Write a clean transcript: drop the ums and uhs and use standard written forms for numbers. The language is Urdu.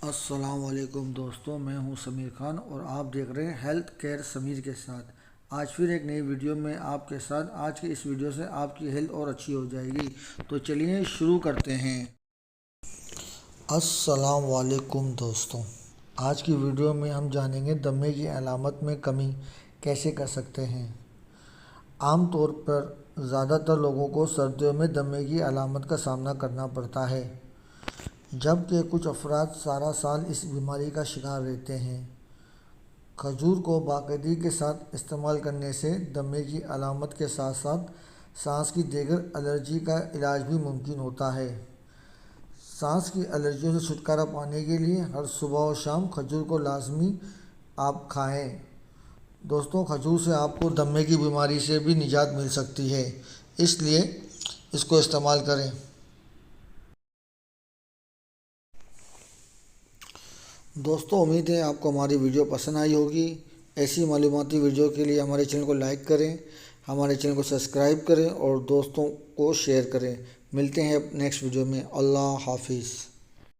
السلام علیکم دوستوں، میں ہوں سمیر خان اور آپ دیکھ رہے ہیں ہیلتھ کیئر سمیر کے ساتھ۔ آج پھر ایک نئی ویڈیو میں آپ کے ساتھ۔ آج کی اس ویڈیو سے آپ کی ہیلتھ اور اچھی ہو جائے گی، تو چلیے شروع کرتے ہیں۔ السلام علیکم دوستوں، آج کی ویڈیو میں ہم جانیں گے دمے کی علامت میں کمی کیسے کر سکتے ہیں۔ عام طور پر زیادہ تر لوگوں کو سردیوں میں دمے کی علامت کا سامنا کرنا پڑتا ہے، جبکہ کچھ افراد سارا سال اس بیماری کا شکار رہتے ہیں۔ کھجور کو باقاعدگی کے ساتھ استعمال کرنے سے دمے کی علامت کے ساتھ ساتھ سانس کی دیگر الرجی کا علاج بھی ممکن ہوتا ہے۔ سانس کی الرجیوں سے چھٹکارا پانے کے لیے ہر صبح و شام کھجور کو لازمی آپ کھائیں۔ دوستوں، کھجور سے آپ کو دمے کی بیماری سے بھی نجات مل سکتی ہے، اس لیے اس کو استعمال کریں۔ دوستوں، امید ہے آپ کو ہماری ویڈیو پسند آئی ہوگی۔ ایسی معلوماتی ویڈیو کے لیے ہمارے چینل کو لائک کریں، ہمارے چینل کو سبسکرائب کریں اور دوستوں کو شیئر کریں۔ ملتے ہیں نیکسٹ ویڈیو میں۔ اللہ حافظ۔